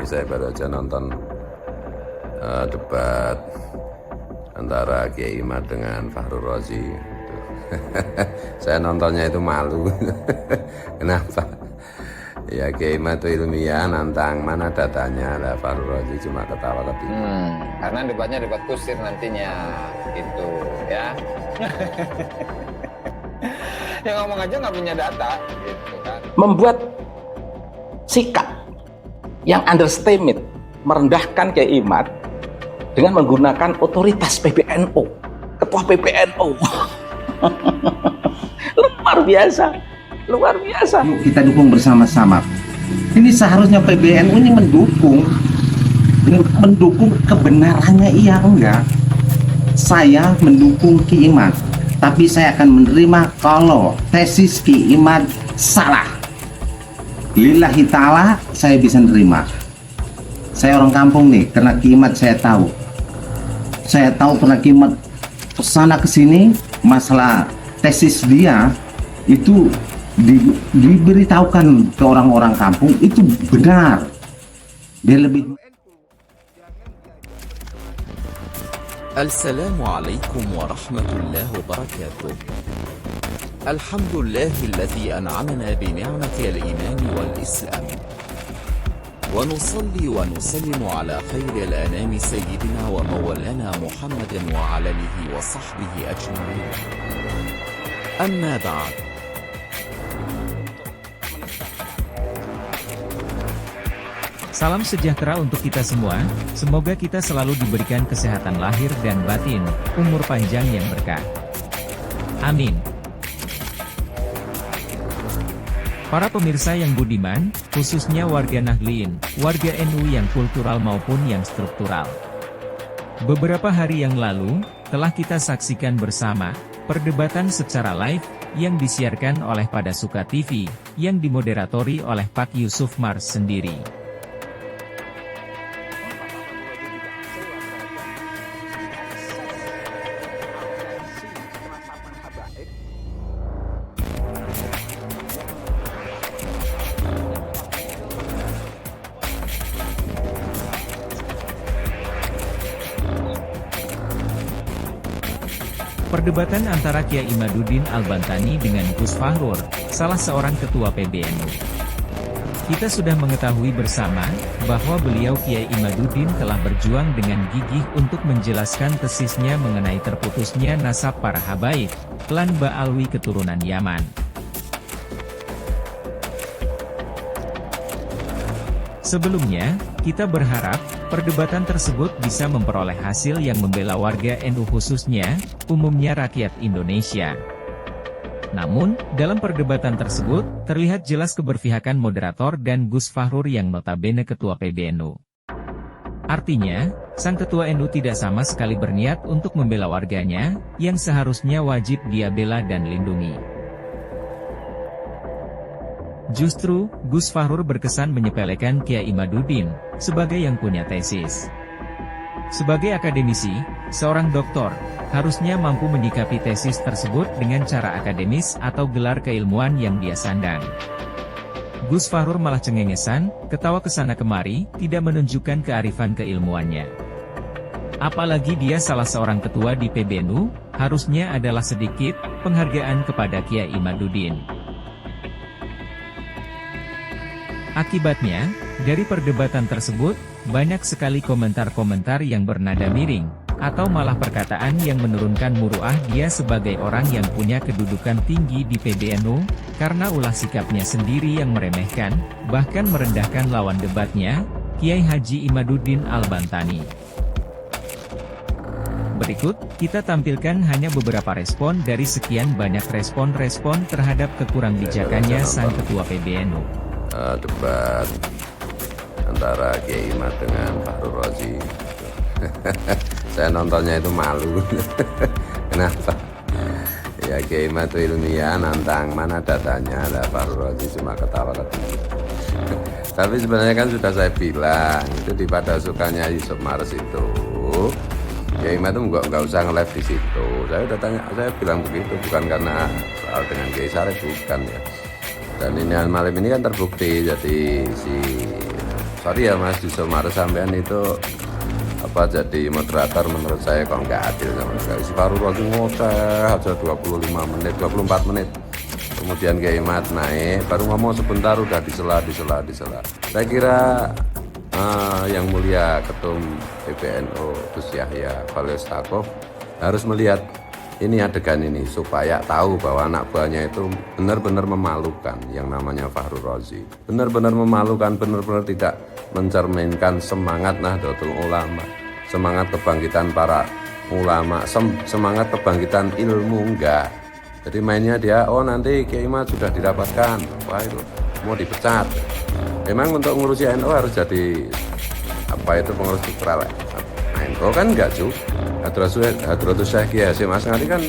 saya baru aja nonton debat antara Kiai Imad dengan Fahru Razi. Saya nontonnya itu malu. Kenapa? Ya Kiai Imad itu ilmiah, nantang mana datanya, lah Fahru Razi cuma ketawa ketiwi. Karena debatnya debat kusir nantinya, gitu ya. Ya ngomong aja nggak punya data, gitu kan. Membuat sikap yang underestimate, merendahkan Kiai Imad dengan menggunakan otoritas PBNU, ketua PBNU. Luar biasa, luar biasa. Yuk kita dukung bersama-sama. Ini seharusnya PBNU ini mendukung kebenarannya, iya enggak? Saya mendukung Ki Imad, tapi saya akan menerima kalau tesis Ki Imad salah. Lillahi ta'ala saya bisa nerima. Saya orang kampung nih, karena Ki Imad saya tahu karena Ki Imad kesana kesini, masalah tesis dia itu diberitahukan ke orang-orang kampung itu benar. Dia lebih. Assalamualaikum warahmatullahi wabarakatuh. Alhamdulillah alladhi an'amana bi ni'mati al-iman wal islam. Wa nusalli wa nusallimu ala khairil anami sayyidina wa mawlana Muhammadin wa ala alihi wa sahbihi ajma'in. Amma ba'd. Salam sejahtera untuk kita semua, semoga kita selalu diberikan kesehatan lahir dan batin, umur panjang yang berkah. Amin. Para pemirsa yang budiman, khususnya warga Nahdliyin, warga NU yang kultural maupun yang struktural. Beberapa hari yang lalu, telah kita saksikan bersama, perdebatan secara live, yang disiarkan oleh Pada Suka TV, yang dimoderatori oleh Pak Yusuf Mars sendiri. Perdebatan antara Kiai Imaduddin Al-Bantani dengan Gus Fahrur, salah seorang ketua PBNU. Kita sudah mengetahui bersama, bahwa beliau Kiai Imaduddin telah berjuang dengan gigih untuk menjelaskan tesisnya mengenai terputusnya nasab para habaib, klan Ba'alwi keturunan Yaman. Sebelumnya, kita berharap, perdebatan tersebut bisa memperoleh hasil yang membela warga NU khususnya, umumnya rakyat Indonesia. Namun, dalam perdebatan tersebut, terlihat jelas keberpihakan moderator dan Gus Fahrur yang notabene ketua PBNU. Artinya, sang ketua NU tidak sama sekali berniat untuk membela warganya, yang seharusnya wajib dia bela dan lindungi. Justru, Gus Fahrur berkesan menyepelekan Kiai Imaduddin, sebagai yang punya tesis. Sebagai akademisi, seorang doktor, harusnya mampu menyikapi tesis tersebut dengan cara akademis atau gelar keilmuan yang dia sandang. Gus Fahrur malah cengengesan, ketawa kesana kemari, tidak menunjukkan kearifan keilmuannya. Apalagi dia salah seorang ketua di PBNU, harusnya adalah sedikit penghargaan kepada Kiai Imaduddin. Akibatnya, dari perdebatan tersebut, banyak sekali komentar-komentar yang bernada miring, atau malah perkataan yang menurunkan muruah dia sebagai orang yang punya kedudukan tinggi di PBNU, karena ulah sikapnya sendiri yang meremehkan, bahkan merendahkan lawan debatnya, Kiai Haji Imaduddin Al-Bantani. Berikut, kita tampilkan hanya beberapa respon dari sekian banyak respon-respon terhadap kekurangbijakannya sang ketua PBNU. Debat antara Kiai Imad dengan Fahru Razi. Saya nontonnya itu malu. Kenapa? Ya Kiai Imad itu ilmiah, nantang mana datanya, lah Fahru Razi cuma ketawa ketiwi. Tapi sebenarnya kan sudah saya bilang, itu di Pada Sukanya Yusuf Mars itu, Kiai Imad itu nggak usah nge-live di situ. Saya udah tanya, saya bilang begitu, bukan karena soal dengan Kiai Sarif, bukan ya. Dan ini malam ini kan terbukti, jadi si sorry ya Mas, di Sumatera sampean itu apa jadi moderator menurut saya kok nggak adil sama sekali. Si Fahru Razi ngoceh aja 25 menit, 24 menit. Kemudian Kiai Imad naik, baru ngomong sebentar udah disela. Saya kira yang mulia Ketum PBNU Gus Yahya Khalilistakuf harus melihat ini adegan ini supaya tahu bahwa anak buahnya itu benar-benar memalukan yang namanya Fahru Razi. Benar-benar memalukan, benar-benar tidak mencerminkan semangat Nahdlatul Ulama, semangat kebangkitan para ulama, semangat kebangkitan ilmu, enggak. Jadi mainnya dia, oh nanti Kiai Imad sudah dirapatkan, wah itu mau dipecat. Memang untuk ngurusi NU harus jadi apa itu pengurus struktural NU kan enggak juga. Hadratus Syekh Kiai Hasyim Asy'ari kan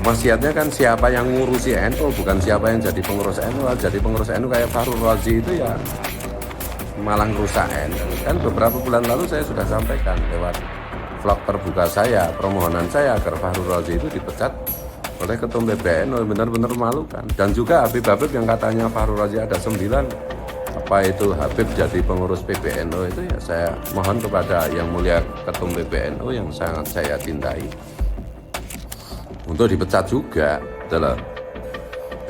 wasiatnya kan siapa yang ngurusi NU, bukan siapa yang jadi pengurus NU. Jadi pengurus NU kayak Fahru Razi itu ya malah rusak NU. Kan beberapa bulan lalu saya sudah sampaikan lewat vlog terbuka saya, permohonan saya agar Fahru Razi itu dipecat oleh Ketum PBNU, benar-benar memalukan. Dan juga Habib yang katanya Fahru Razi ada 9, apa itu Habib jadi pengurus PBNU itu ya saya mohon kepada yang mulia Ketum PBNU yang sangat saya cintai untuk dipecat juga.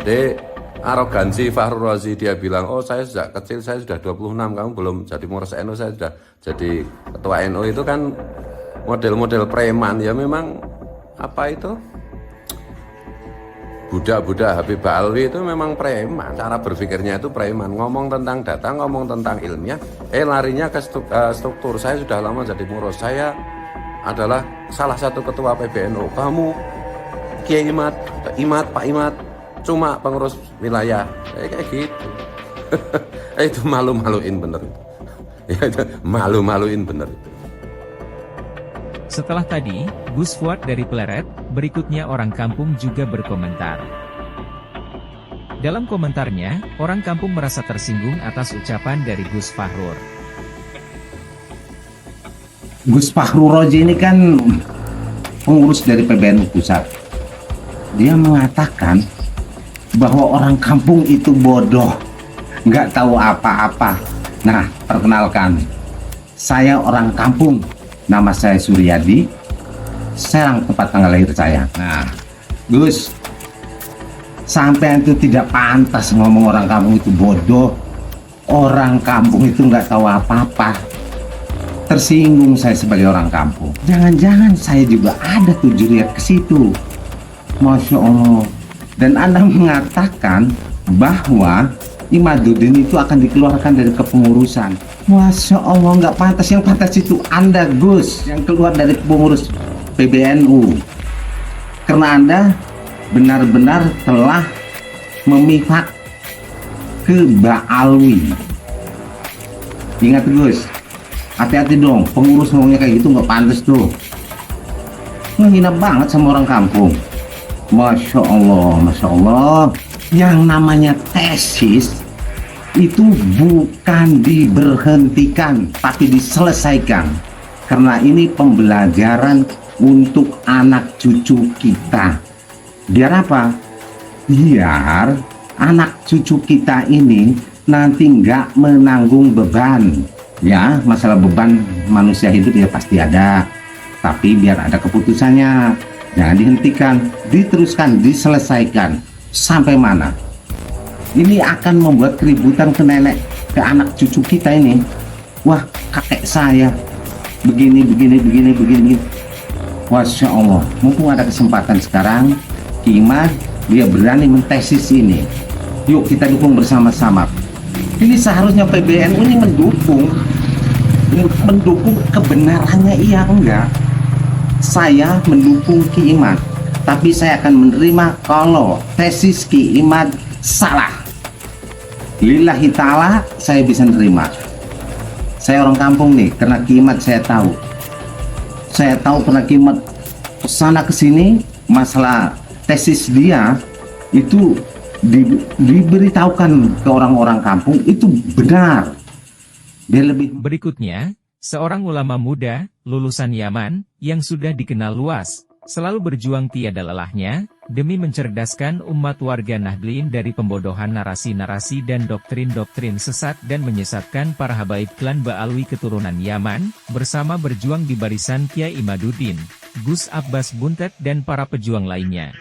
Jadi arogansi Fahru Razi, dia bilang, oh saya sejak kecil saya sudah 26, kamu belum jadi pengurus NU, saya sudah jadi ketua NU. Itu kan model-model preman ya, memang apa itu budak-budak Habib Alwi itu memang preman, cara berpikirnya itu preman, ngomong tentang data, ngomong tentang ilmiah, larinya ke struktur. Saya sudah lama jadi pengurus, saya adalah salah satu ketua PBNU, kamu Kiai Imad, Pak Imad cuma pengurus wilayah, kayak gitu. Itu malu-maluin bener. Ya, itu malu-maluin bener. Setelah tadi, Gus Fuad dari Pleret, berikutnya orang kampung juga berkomentar. Dalam komentarnya, orang kampung merasa tersinggung atas ucapan dari Gus Fahrur. Gus Fahru Razi ini kan pengurus dari PBNU Pusat. Dia mengatakan bahwa orang kampung itu bodoh, nggak tahu apa-apa. Nah, perkenalkan, saya orang kampung, nama saya Suryadi, Serang tempat tanggal lahir saya. Nah, Gus, sampai itu tidak pantas ngomong orang kampung itu bodoh. Orang kampung itu nggak tahu apa-apa. Tersinggung saya sebagai orang kampung. Jangan-jangan saya juga ada tujuh lihat ke situ. Masya Allah. Dan Anda mengatakan bahwa Imaduddin itu akan dikeluarkan dari kepengurusan. Masya Allah, nggak pantas. Yang pantas itu Anda, Gus, yang keluar dari pengurus PBNU. Karena Anda benar-benar telah memihak ke Ba'alwi. Ingat Gus, hati-hati dong, pengurus ngomongnya kayak gitu nggak pantas tuh. Menghina banget sama orang kampung. Masya Allah, Masya Allah. Yang namanya tesis itu bukan diberhentikan, tapi diselesaikan. Karena ini pembelajaran untuk anak cucu kita. Biar apa? Biar anak cucu kita ini nanti nggak menanggung beban. Ya, masalah beban manusia hidup ya pasti ada. Tapi biar ada keputusannya. Jangan dihentikan, diteruskan, diselesaikan. Sampai mana? Ini akan membuat keributan ke nenek, ke anak cucu kita ini. Wah, kakek saya begini. Masya Allah, mumpung ada kesempatan sekarang, Ki Imad, dia berani mentesis ini. Yuk kita dukung bersama-sama. Ini seharusnya PBNU ini mendukung kebenarannya, iya enggak? Saya mendukung Ki Imad, tapi saya akan menerima kalau tesis Ki Imad salah. Lillahi ta'ala saya bisa nerima. Saya orang kampung nih, karena Ki Imad saya tahu. Saya tahu karena Ki Imad kesana kesini, masalah tesis dia itu diberitahukan ke orang-orang kampung itu benar. Dia lebih. Berikutnya, seorang ulama muda, lulusan Yaman, yang sudah dikenal luas, selalu berjuang tiada lelahnya, demi mencerdaskan umat warga Nahdliyin dari pembodohan narasi-narasi dan doktrin-doktrin sesat dan menyesatkan para habaib klan Ba'alwi keturunan Yaman, bersama berjuang di barisan Kiai Imaduddin, Gus Abbas Buntet dan para pejuang lainnya.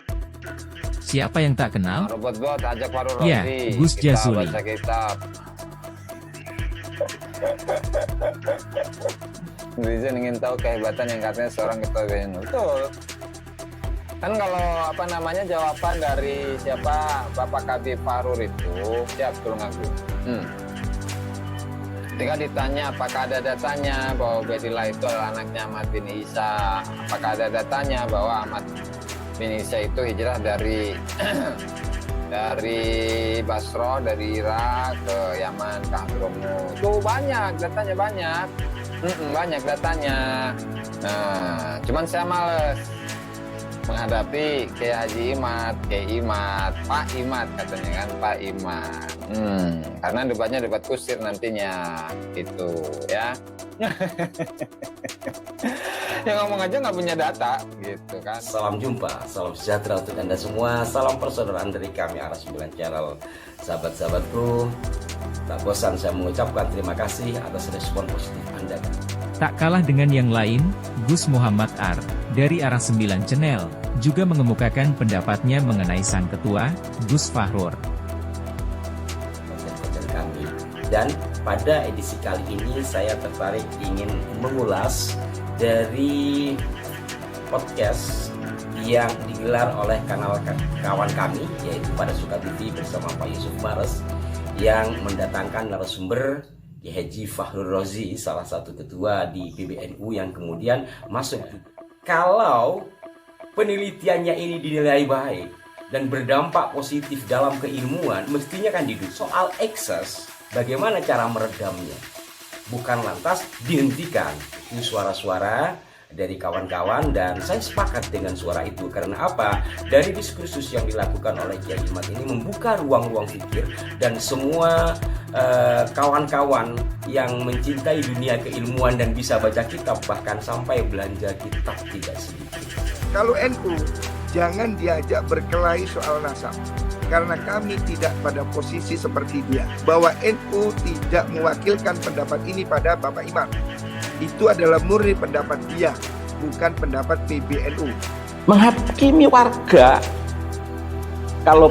Siapa yang tak kenal? Robot bot ajak Farul Rozi. Ya, Gus Kita Jazuli. baca kitab. Netizen ingin tahu kehebatan yang katanya seorang ketua BNU. Betul. Kan kalau apa namanya jawaban dari siapa Bapak Kabir Farur itu siap Tulung Agung. Ketika ditanya apakah ada datanya bahwa Ubaidillah itu adalah anaknya Ahmad bin Isa, apakah ada datanya bahwa Ahmad bin Isa itu hijrah dari dari Basra, dari Irak ke Yaman, ke Hadramut. Tuh banyak datanya, banyak datanya. Nah, cuman saya males menghadapi Kiai Haji Imad, Kiai Imad, Pak Imad katanya kan, Pak Imad. Karena debatnya debat kusir nantinya, itu ya. Yang ngomong aja nggak punya data, gitu kan. Salam jumpa, salam sejahtera untuk Anda semua, salam persaudaraan dari kami Arah 9 Channel. Sahabat-sahabatku, tak bosan saya mengucapkan terima kasih atas respon positif Anda. Tak kalah dengan yang lain, Gus Muhammad Ar, dari Arah 9 Channel, juga mengemukakan pendapatnya mengenai sang ketua, Gus Fahrur. Konten kami. Dan pada edisi kali ini saya tertarik ingin mengulas dari podcast yang digelar oleh kanal kawan kami, yaitu Pada Suka TV bersama Pak Yusuf Mares, yang mendatangkan narasumber Haji Farul Rozi, salah satu ketua di PBNU yang kemudian masuk. Kalau penelitiannya ini dinilai baik dan berdampak positif dalam keilmuan, mestinya kan didukung. Soal ekses, bagaimana cara meredamnya? Bukan lantas dihentikan. Itu suara-suara dari kawan-kawan dan saya sepakat dengan suara itu. Karena apa? Dari diskursus yang dilakukan oleh Kiai Imad ini membuka ruang-ruang pikir dan semua kawan-kawan yang mencintai dunia keilmuan dan bisa baca kitab, bahkan sampai belanja kitab tidak sedikit. Kalau NU jangan diajak berkelahi soal nasab, karena kami tidak pada posisi seperti dia, bahwa NU tidak mewakilkan pendapat ini pada Bapak Imam. Itu adalah murni pendapat dia, bukan pendapat PBNU. Menghakimi warga, kalau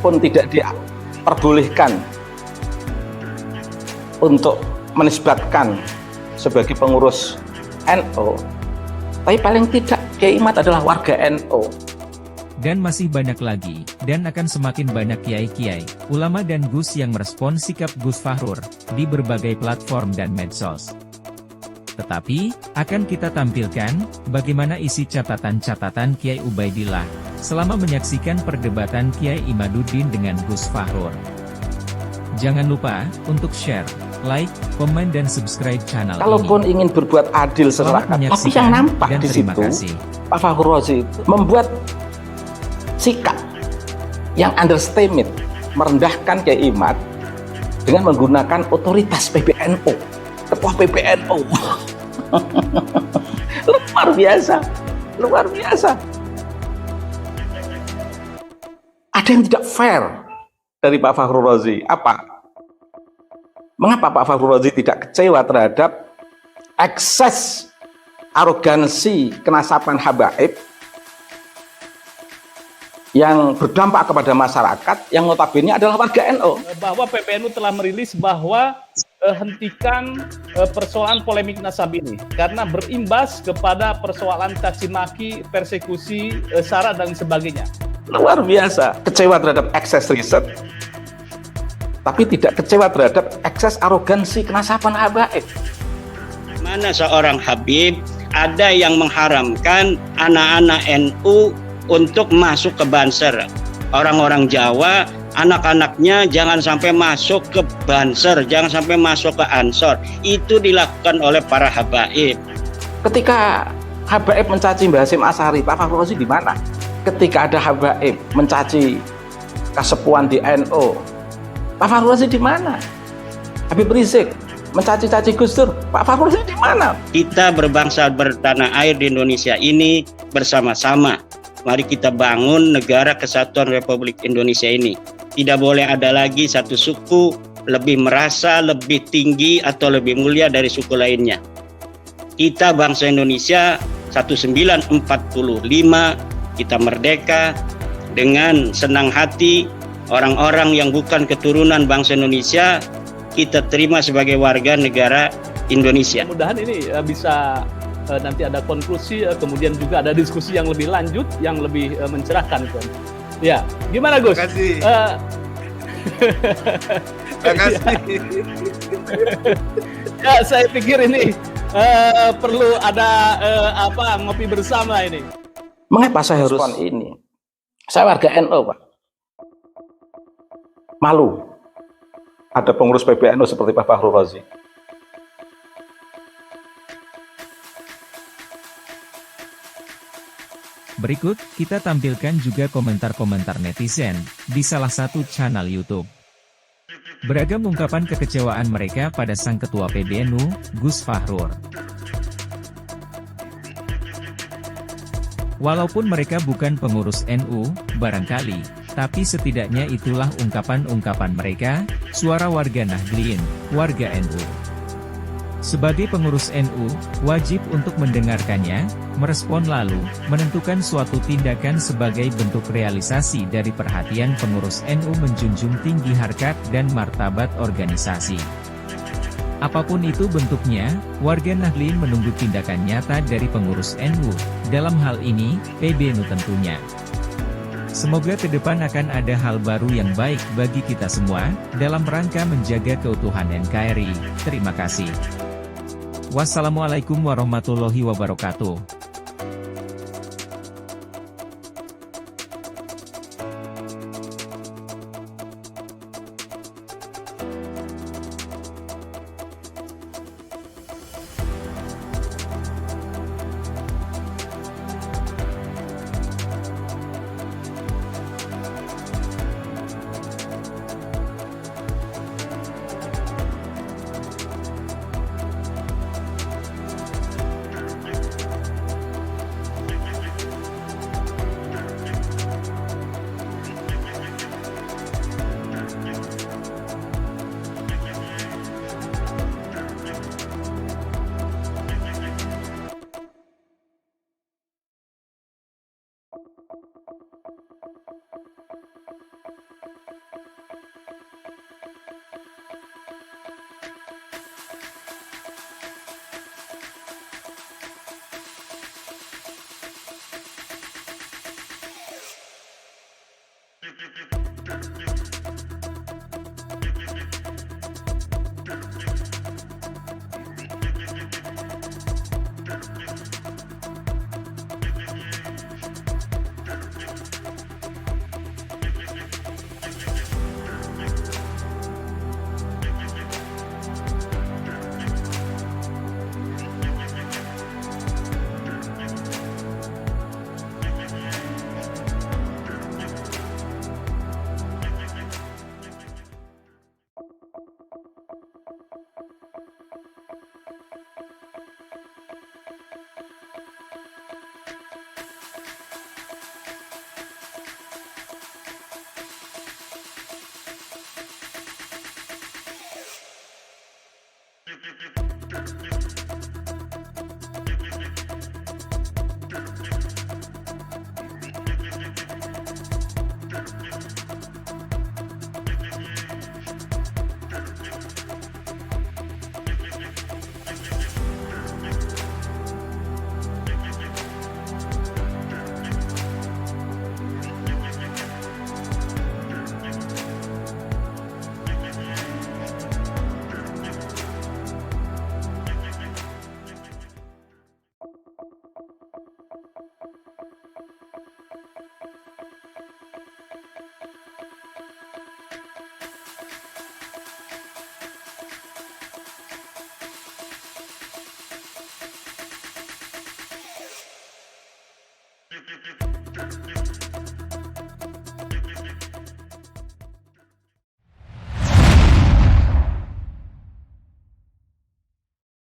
pun tidak diperbolehkan untuk menisbatkan sebagai pengurus NU, tapi paling tidak Kiai Imad adalah warga NU. Dan masih banyak lagi, dan akan semakin banyak kiai-kiai, ulama dan Gus yang merespons sikap Gus Fahrur di berbagai platform dan medsos. Tetapi, akan kita tampilkan bagaimana isi catatan-catatan Kiai Ubaidillah selama menyaksikan perdebatan Kiai Imaduddin dengan Gus Fahrur. Jangan lupa untuk share, like, komen dan subscribe channel Kalaupun ini. ingin berbuat adil Selamat masyarakat, tapi menyaksikan yang nampak dan di terima situ kasih. Pak Farul Rozi itu membuat sikap yang understatement, merendahkan Kiai Imad dengan menggunakan otoritas PBNU, ketua PBNU. Luar biasa, luar biasa. Ada yang tidak fair dari Pak Farul Rozi. Apa? Mengapa Pak Farul Rozi tidak kecewa terhadap ekses arogansi kenasaban habaib yang berdampak kepada masyarakat yang notabene adalah warga NU? Bahwa PBNU telah merilis bahwa hentikan persoalan polemik nasab ini karena berimbas kepada persoalan caci maki, persekusi, sara dan sebagainya. Luar biasa, kecewa terhadap ekses riset, tapi tidak kecewa terhadap ekses arogansi kenasaban habaib. Mana seorang Habib ada yang mengharamkan anak-anak NU untuk masuk ke Banser. Orang-orang Jawa, anak-anaknya jangan sampai masuk ke Banser, jangan sampai masuk ke Ansor. Itu dilakukan oleh para habaib. Ketika habaib mencaci Mbah Hasyim Asy'ari, Pak Farul Rozi di mana? Ketika ada habaib mencaci kasepuan di NU, Pak Farul Rozi di mana? Habib Rizik mencaci-caci Gus Dur. Pak Fakhrul Razi di mana? Kita berbangsa bertanah air di Indonesia ini bersama-sama. Mari kita bangun negara kesatuan Republik Indonesia ini. Tidak boleh ada lagi satu suku lebih merasa lebih tinggi atau lebih mulia dari suku lainnya. Kita bangsa Indonesia 1945, kita merdeka dengan senang hati. Orang-orang yang bukan keturunan bangsa Indonesia kita terima sebagai warga negara Indonesia. Mudah-mudahan ini bisa nanti ada konklusi, kemudian juga ada diskusi yang lebih lanjut, yang lebih mencerahkan. Ya, gimana Gus? Terima kasih. Terima kasih. Ya, saya pikir ini perlu ada ngopi bersama ini. Mengapa saya harus ini? Saya warga NU, Pak. Malu ada pengurus PBNU seperti Pak Fakhrul Razi. Berikut, kita tampilkan juga komentar-komentar netizen di salah satu channel YouTube. Beragam ungkapan kekecewaan mereka pada sang ketua PBNU, Gus Fakhrul. Walaupun mereka bukan pengurus NU, barangkali, tapi setidaknya itulah ungkapan-ungkapan mereka, suara warga Nahdlin, warga NU. Sebagai pengurus NU, wajib untuk mendengarkannya, merespon lalu, menentukan suatu tindakan sebagai bentuk realisasi dari perhatian pengurus NU menjunjung tinggi harkat dan martabat organisasi. Apapun itu bentuknya, warga Nahdlin menunggu tindakan nyata dari pengurus NU, dalam hal ini, PBNU tentunya. Semoga ke depan akan ada hal baru yang baik bagi kita semua, dalam rangka menjaga keutuhan NKRI. Terima kasih. Wassalamualaikum warahmatullahi wabarakatuh.